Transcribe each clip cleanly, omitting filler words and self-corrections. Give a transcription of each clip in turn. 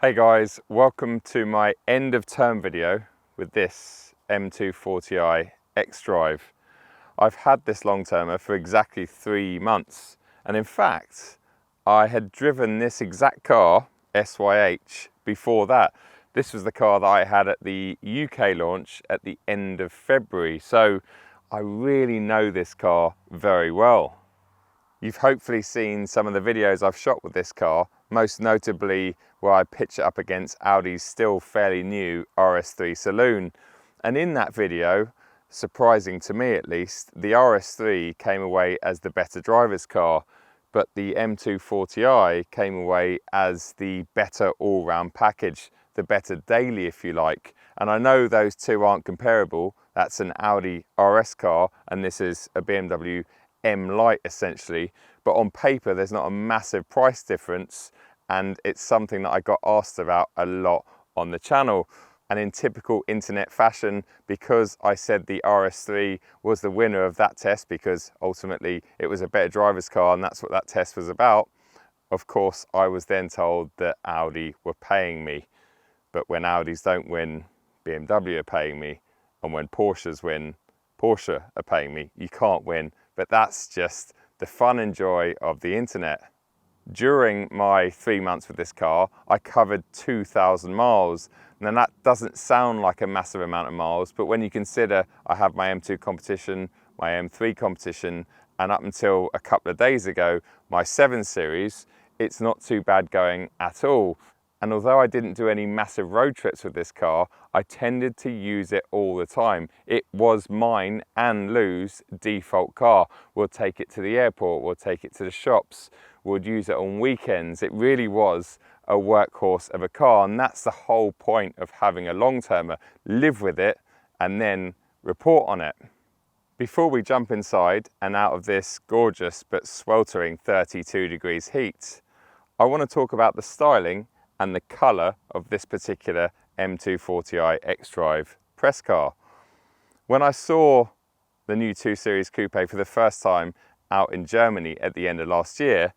Hey guys, welcome to my end of term video with this M240i xDrive. I've had this long termer for exactly 3 months, and in fact I had driven this exact car, SYH, before that. This was the car that I had at the UK launch at the end of February, so I really know this car very well. You've hopefully seen some of the videos I've shot with this car, most notably where I pitch it up against Audi's still fairly new RS3 Saloon. And in that video, surprising to me at least, the RS3 came away as the better driver's car, but the M240i came away as the better all-round package, the better daily if you like. And I know those two aren't comparable. That's an Audi RS car and this is a BMW M Light essentially, but on paper there's not a massive price difference, and it's something that I got asked about a lot on the channel. And in typical internet fashion, because I said the RS3 was the winner of that test because ultimately it was a better driver's car and that's what that test was about, of course I was then told that Audi were paying me. But when Audis don't win, BMW are paying me, and when Porsches win, Porsche are paying me. You can't win. But that's just the fun and joy of the internet. During my 3 months with this car, I covered 2,000 miles. Now that doesn't sound like a massive amount of miles, but when you consider I have my M2 competition, my M3 competition, and up until a couple of days ago, my 7 Series, it's not too bad going at all. And although I didn't do any massive road trips with this car, I tended to use it all the time. It was mine and Lou's default car. We'll take it to the airport, we'll take it to the shops, we'll use it on weekends. It really was a workhorse of a car, and that's the whole point of having a long-termer. Live with it and then report on it. Before we jump inside and out of this gorgeous but sweltering 32 degrees heat, I want to talk about the styling and the colour of this particular M240i xDrive press car. When I saw the new 2 Series Coupe for the first time out in Germany at the end of last year,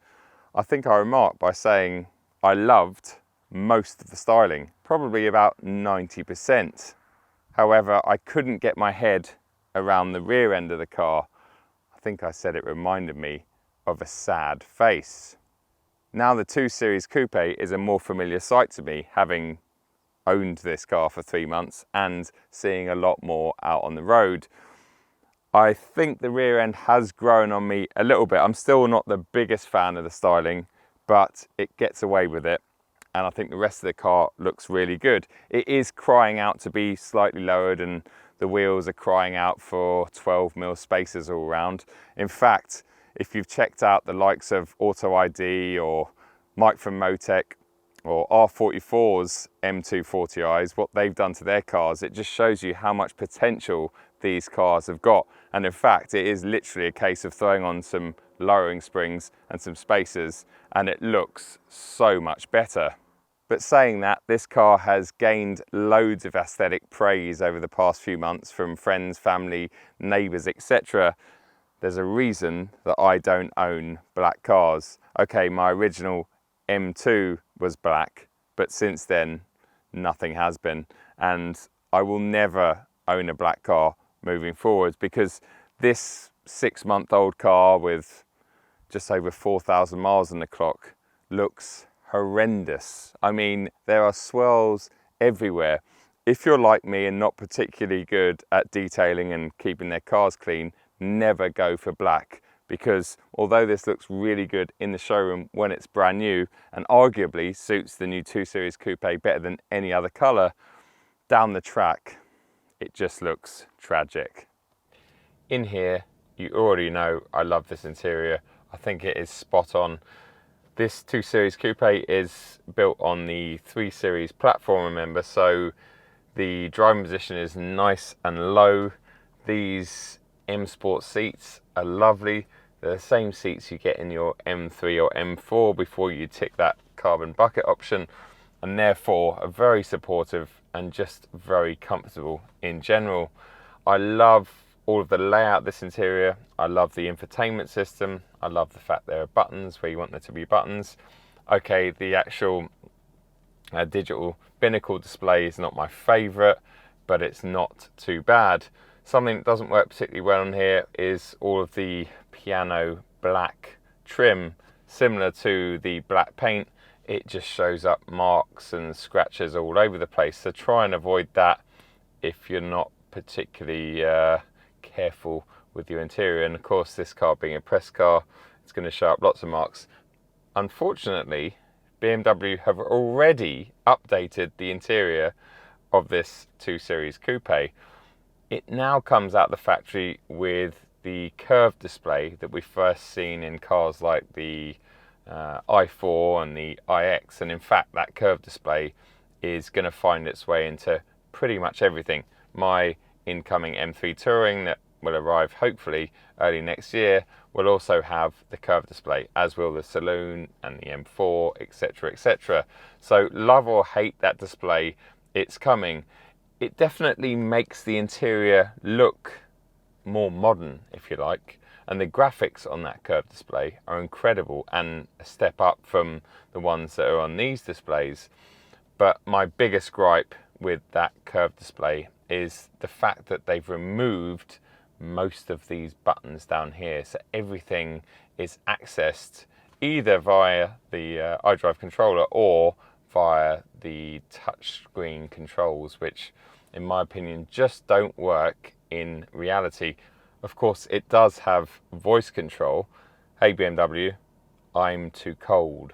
I think I remarked by saying I loved most of the styling, probably about 90%. However, I couldn't get my head around the rear end of the car. I think I said it reminded me of a sad face. Now the 2 Series Coupe is a more familiar sight to me, having owned this car for 3 months and seeing a lot more out on the road. I think the rear end has grown on me a little bit. I'm still not the biggest fan of the styling, but it gets away with it. And I think the rest of the car looks really good. It is crying out to be slightly lowered, and the wheels are crying out for 12mm spacers all around. In fact, if you've checked out the likes of Auto ID or Mike from Motec or R44's M240i's, what they've done to their cars, it just shows you how much potential these cars have got. And in fact, it is literally a case of throwing on some lowering springs and some spacers and it looks so much better. But saying that, this car has gained loads of aesthetic praise over the past few months from friends, family, neighbours, etc. There's a reason that I don't own black cars. Okay, my original M2 was black, but since then, nothing has been. And I will never own a black car moving forwards because this 6-month-old car with just over 4,000 miles on the clock looks horrendous. I mean, there are swirls everywhere. If you're like me and not particularly good at detailing and keeping their cars clean, never go for black, because although this looks really good in the showroom when it's brand new and arguably suits the new 2 Series Coupe better than any other colour, down the track it just looks tragic. In here, you already know I love this interior. I think it is spot on. This 2 Series Coupe is built on the 3 Series platform, remember, so the driving position is nice and low. These M Sport seats are lovely. They're the same seats you get in your M3 or M4 before you tick that carbon bucket option, and therefore are very supportive and just very comfortable in general. I love all of the layout of this interior. I love the infotainment system. I love the fact there are buttons where you want there to be buttons. Okay, the actual Digital binnacle display is not my favourite, but it's not too bad. Something that doesn't work particularly well on here is all of the piano black trim. Similar to the black paint, it just shows up marks and scratches all over the place, so try and avoid that if you're not particularly careful with your interior. And of course, this car being a press car, it's going to show up lots of marks. Unfortunately, BMW have already updated the interior of this 2 Series coupe. It now comes out the factory with the curved display that we've first seen in cars like the i4 and the iX, and in fact that curved display is going to find its way into pretty much everything. My incoming M3 Touring that will arrive hopefully early next year will also have the curved display, as will the Saloon and the M4, etc, etc. So love or hate that display, it's coming. It definitely makes the interior look more modern, if you like, and the graphics on that curved display are incredible and a step up from the ones that are on these displays. But my biggest gripe with that curved display is the fact that they've removed most of these buttons down here, so everything is accessed either via the iDrive controller or via the touchscreen controls, which in my opinion just don't work in reality. Of course, it does have voice control. Hey BMW, I'm too cold.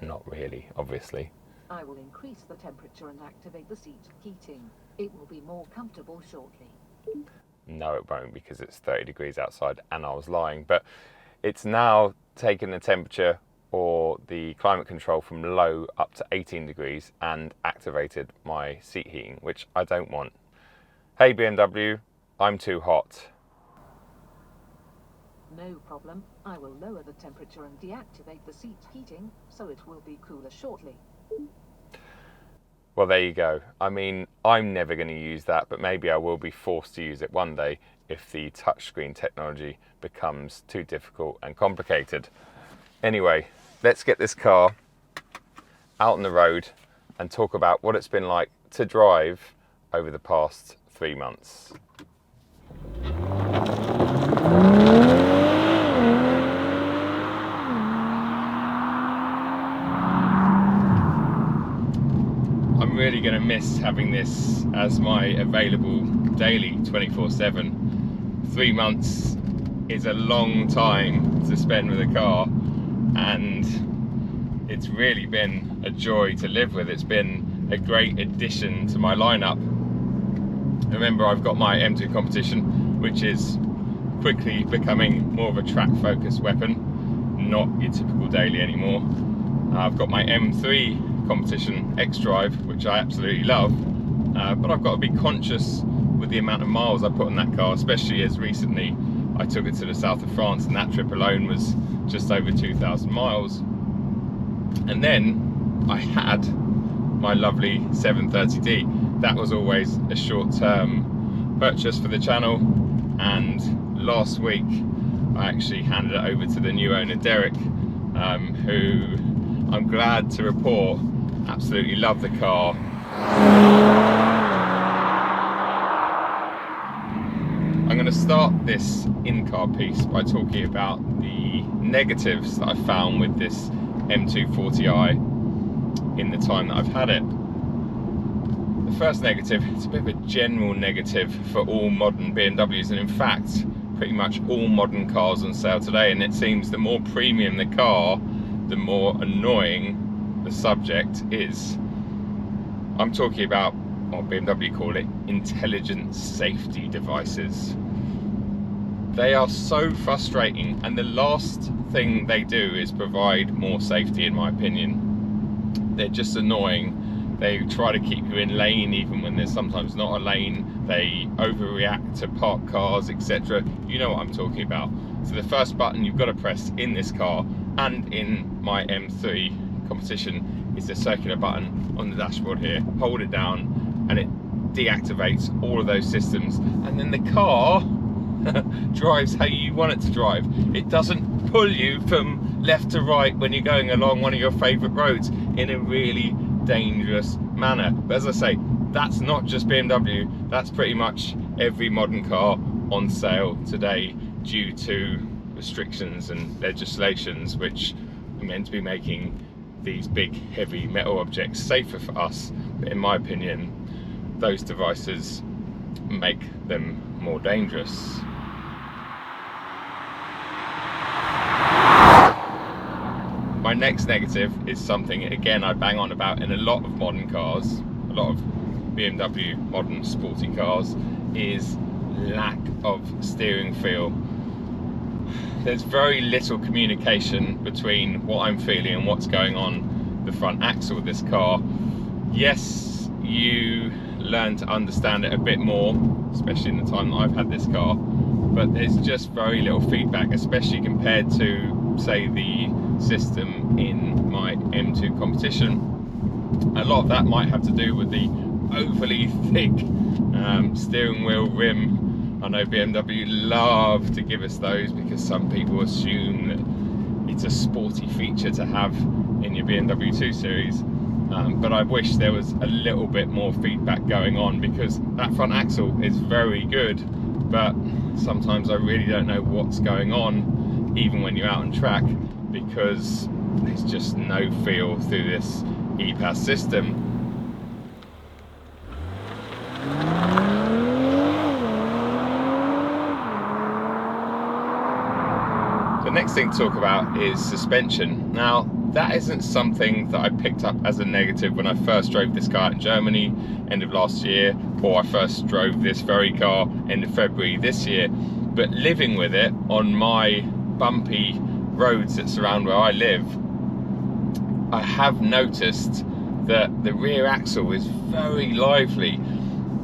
Not really, obviously. I will increase the temperature and activate the seat heating. It will be more comfortable shortly. No, it won't, because it's 30 degrees outside and I was lying. But it's now taken the temperature or the climate control from low up to 18 degrees and activated my seat heating, which I don't want. Hey BMW, I'm too hot. No problem. I will lower the temperature and deactivate the seat heating, so it will be cooler shortly. Well, there you go. I mean, I'm never going to use that, but maybe I will be forced to use it one day if the touchscreen technology becomes too difficult and complicated. Anyway, let's get this car out on the road and talk about what it's been like to drive over the past 3 months. I'm really going to miss having this as my available daily 24/7. 3 months is a long time to spend with a car, and it's really been a joy to live with. It's been a great addition to my lineup. Remember, I've got my M2 competition, which is quickly becoming more of a track focused weapon, not your typical daily anymore. I've got my M3 competition xDrive, which I absolutely love, but I've got to be conscious with the amount of miles I put on that car, especially as recently I took it to the south of France, and that trip alone was just over 2,000 miles. And then I had my lovely 730D. That was always a short-term purchase for the channel, and last week I actually handed it over to the new owner, Derek, who I'm glad to report absolutely loved the car. I'm going to start this in-car piece by talking about the negatives that I found with this M240i in the time that I've had it. The first negative, it's a bit of a general negative for all modern BMWs, and in fact pretty much all modern cars on sale today, and it seems the more premium the car, the more annoying the subject is. I'm talking about what BMW call it intelligent safety devices. They are so frustrating, and the last thing they do is provide more safety, in my opinion. They're just annoying. They try to keep you in lane even when there's sometimes not a lane. They overreact to parked cars, etc. You know what I'm talking about. So the first button you've got to press in this car and in my M3 competition is the circular button on the dashboard here. Hold it down and it deactivates all of those systems, and then the car drives how you want it to drive. It doesn't pull you from left to right when you're going along one of your favourite roads. in a really dangerous manner. But as I say, that's not just BMW, that's pretty much every modern car on sale today due to restrictions and legislations which are meant to be making these big heavy metal objects safer for us. But in my opinion, those devices make them more dangerous. My next negative is something, again, I bang on about in a lot of modern cars, a lot of BMW modern sporty cars, is lack of steering feel. There's very little communication between what I'm feeling and what's going on the front axle of this car. Yes, you learn to understand it a bit more, especially in the time that I've had this car, but there's just very little feedback, especially compared to, say, the system in my M2 competition. A lot of that might have to do with the overly thick steering wheel rim. I know BMW love to give us those because some people assume that it's a sporty feature to have in your BMW 2 Series. But I wish there was a little bit more feedback going on, because that front axle is very good, but sometimes I really don't know what's going on, even when you're out on track, because there's just no feel through this EPAS system. The next thing to talk about is suspension. Now, that isn't something that I picked up as a negative when I first drove this car in Germany end of last year, or I first drove this very car end of February this year. But living with it on my bumpy roads that surround where I live, I have noticed that the rear axle is very lively.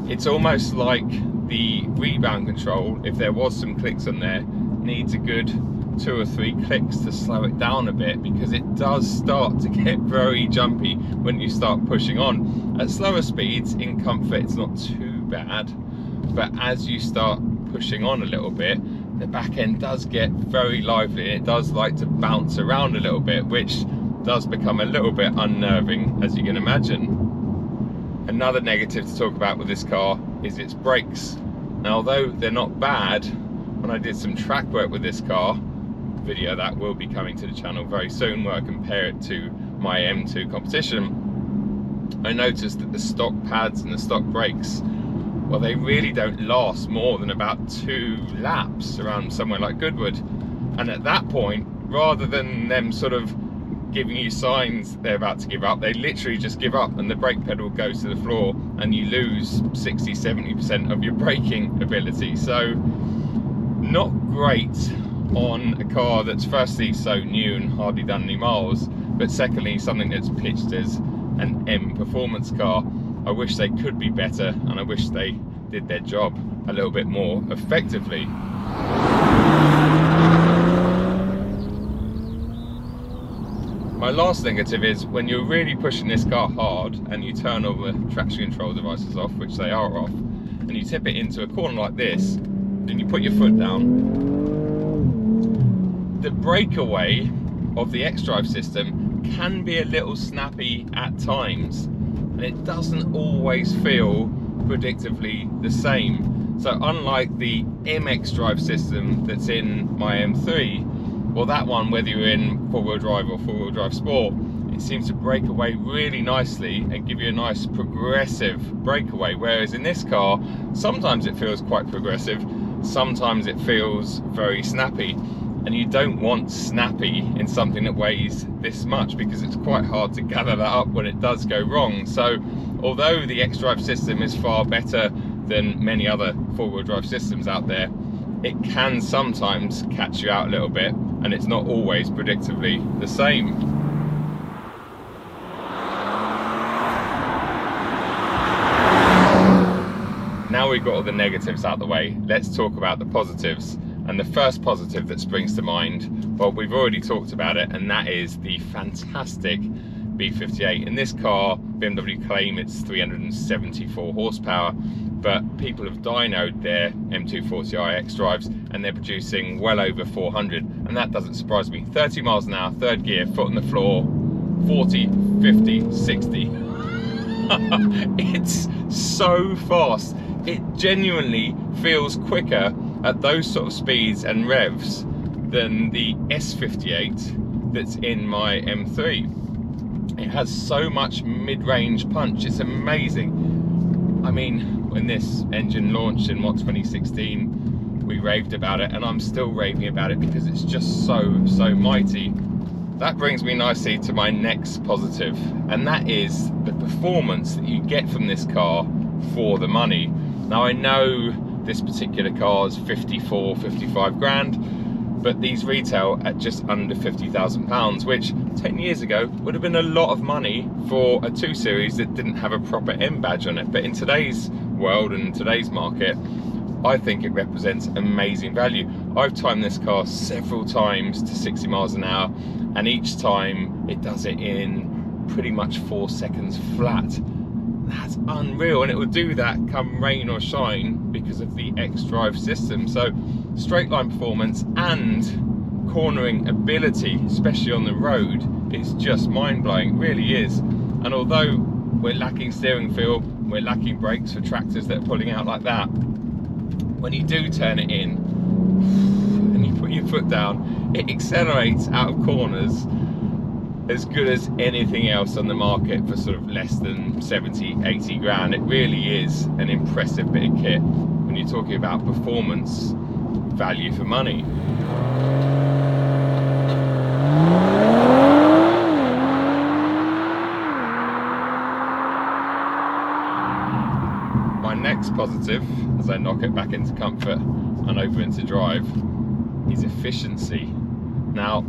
It's almost like the rebound control, if there was some clicks on there, needs a good 2 or 3 clicks to slow it down a bit, because it does start to get very jumpy when you start pushing on. At slower speeds, in comfort, it's not too bad, but as you start pushing on a little bit, the back end does get very lively, and it does like to bounce around a little bit, which does become a little bit unnerving, as you can imagine. Another negative to talk about with this car is its brakes. Now, although they're not bad, when I did some track work with this car, video that will be coming to the channel very soon, where I compare it to my M2 competition, I noticed that the stock pads and the stock brakes, well, they really don't last more than about 2 laps around somewhere like Goodwood. And at that point, rather than them sort of giving you signs they're about to give up, they literally just give up, and the brake pedal goes to the floor and you lose 60-70% of your braking ability. So not great on a car that's firstly so new and hardly done any miles, but secondly something that's pitched as an M performance car. I wish they could be better, and I wish they did their job a little bit more effectively. My last negative is when you're really pushing this car hard and you turn all the traction control devices off, which they are off, and you tip it into a corner like this, and you put your foot down, the breakaway of the xDrive system can be a little snappy at times, and it doesn't always feel predictably the same. So unlike the xDrive system that's in my M3, well, that one, whether you're in 4-wheel drive or 4-wheel drive sport, it seems to break away really nicely and give you a nice progressive breakaway, whereas in this car sometimes it feels quite progressive, sometimes it feels very snappy. And you don't want snappy in something that weighs this much, because it's quite hard to gather that up when it does go wrong. So although the xDrive system is far better than many other 4-wheel drive systems out there, it can sometimes catch you out a little bit, and it's not always predictably the same. Now we've got all the negatives out the way, let's talk about the positives. And the first positive that springs to mind, well, we've already talked about it, and that is the fantastic B58. In this car, BMW claim it's 374 horsepower, but people have dynoed their M240i xDrives and they're producing well over 400, and that doesn't surprise me. 30 miles an hour, third gear, foot on the floor, 40, 50, 60. It's so fast. It genuinely feels quicker at those sort of speeds and revs than the S58 that's in my M3. It has so much mid-range punch, it's amazing. I mean, when this engine launched in 2016, we raved about it, and I'm still raving about it because it's just so mighty. That brings me nicely to my next positive, and that is the performance that you get from this car for the money. Now, I know this particular car is 54, 55 grand, but these retail at just under £50,000, which 10 years ago would have been a lot of money for a 2 Series that didn't have a proper M badge on it. But in today's world and today's market, I think it represents amazing value. I've timed this car several times to 60 miles an hour, and each time it does it in pretty much 4 seconds flat. That's unreal, and it will do that come rain or shine because of the xDrive system. So straight line performance and cornering ability, especially on the road, is just mind-blowing. It really is. And although we're lacking steering feel, we're lacking brakes for tractors that are pulling out like that, when you do turn it in and you put your foot down, it accelerates out of corners as good as anything else on the market for sort of less than 70, 80 grand. It really is an impressive bit of kit when you're talking about performance value for money. My next positive, as I knock it back into comfort and over into drive, is efficiency. Now,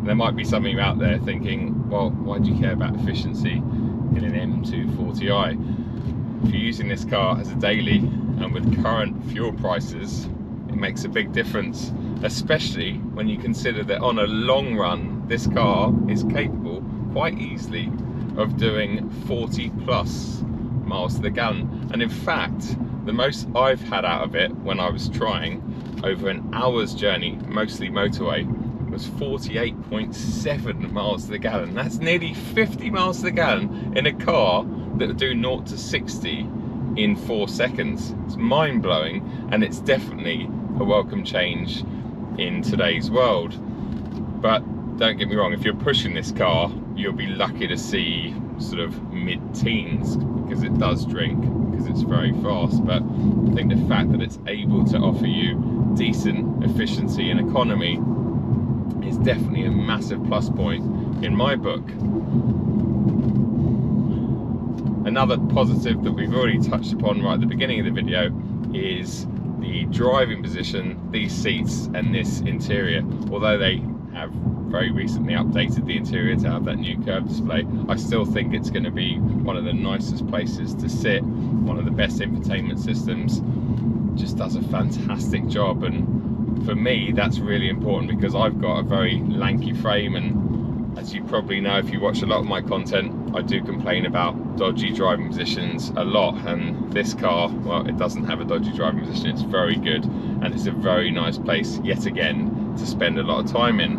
there might be some of you out there thinking, well, why do you care about efficiency in an M240i? If you're using this car as a daily and with current fuel prices, it makes a big difference, especially when you consider that on a long run, this car is capable quite easily of doing 40 plus miles to the gallon. And in fact, the most I've had out of it when I was trying over an hour's journey, mostly motorway, was 48.7 miles to the gallon. That's nearly 50 miles to the gallon in a car that will do 0 to 60 in 4 seconds. It's mind-blowing, and it's definitely a welcome change in today's world. But don't get me wrong, if you're pushing this car, you'll be lucky to see sort of mid-teens, because it does drink, because it's very fast. But I think the fact that it's able to offer you decent efficiency and economy is definitely a massive plus point in my book. Another positive that we've already touched upon right at the beginning of the video is the driving position, these seats and this interior. Although they have very recently updated the interior to have that new curved display, I still think it's going to be one of the nicest places to sit, one of the best infotainment systems. Just does a fantastic job, and for me that's really important because I've got a very lanky frame, and as you probably know if you watch a lot of my content, I do complain about dodgy driving positions a lot, and this car, well, it doesn't have a dodgy driving position. It's very good, and it's a very nice place yet again to spend a lot of time in.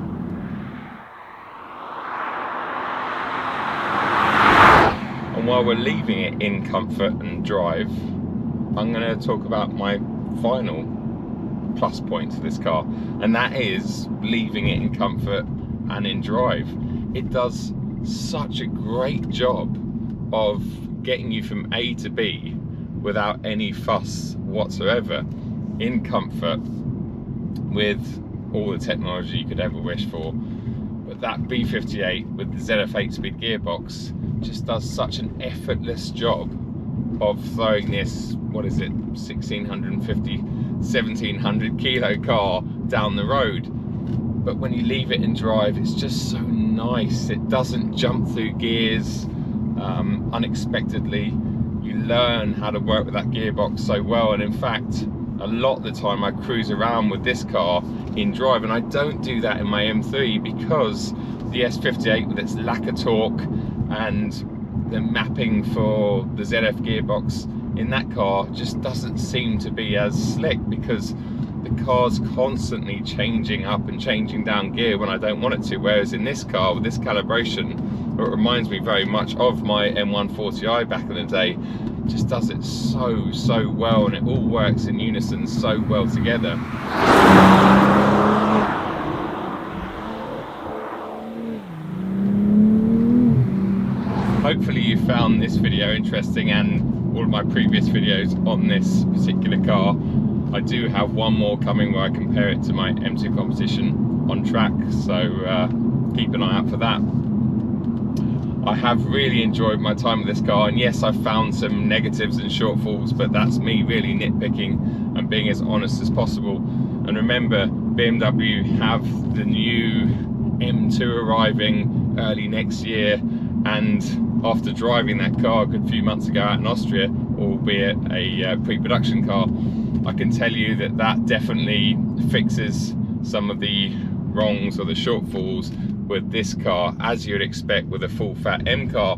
And while we're leaving it in comfort and drive, I'm going to talk about my final plus point to this car, and that is leaving it in comfort and in drive. It does such a great job of getting you from A to B without any fuss whatsoever, in comfort, with all the technology you could ever wish for. But that B58 with the ZF 8-speed gearbox just does such an effortless job of throwing this, what is it, 1650, 1700 kilo car down the road. But when you leave it in drive, it's just so nice. It doesn't jump through gears unexpectedly. You learn how to work with that gearbox so well, and in fact a lot of the time I cruise around with this car in drive, and I don't do that in my M3 because the S58, with its lack of torque and the mapping for the ZF gearbox in that car, just doesn't seem to be as slick, because the car's constantly changing up and changing down gear when I don't want it to. Whereas in this car, with this calibration, It reminds me very much of my M140i back in the day. It just does it so well, and it all works in unison so well together. Hopefully you found this video interesting, and all of my previous videos on this particular car. I do have one more coming where I compare it to my M2 competition on track, so keep an eye out for that. I have really enjoyed my time with this car, and yes, I've found some negatives and shortfalls, but that's me really nitpicking and being as honest as possible. And remember, BMW have the new M2 arriving early next year, and after driving that car a good few months ago out in Austria, albeit a pre-production car, I can tell you that that definitely fixes some of the wrongs or the shortfalls with this car, as you'd expect with a full fat M car.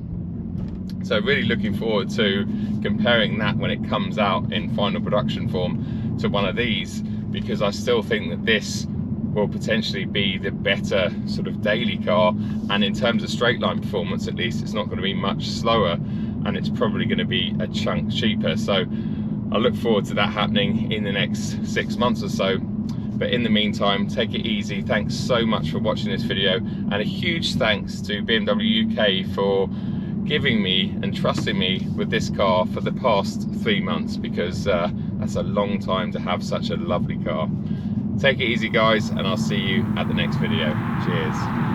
So really looking forward to comparing that when it comes out in final production form to one of these, because I still think that this will potentially be the better sort of daily car, and in terms of straight line performance at least, it's not going to be much slower, and it's probably going to be a chunk cheaper. So I look forward to that happening in the next 6 months or so. But in the meantime, take it easy. Thanks so much for watching this video, and a huge thanks to BMW UK for giving me and trusting me with this car for the past 3 months, because that's a long time to have such a lovely car. Take it easy guys, and I'll see you at the next video. Cheers.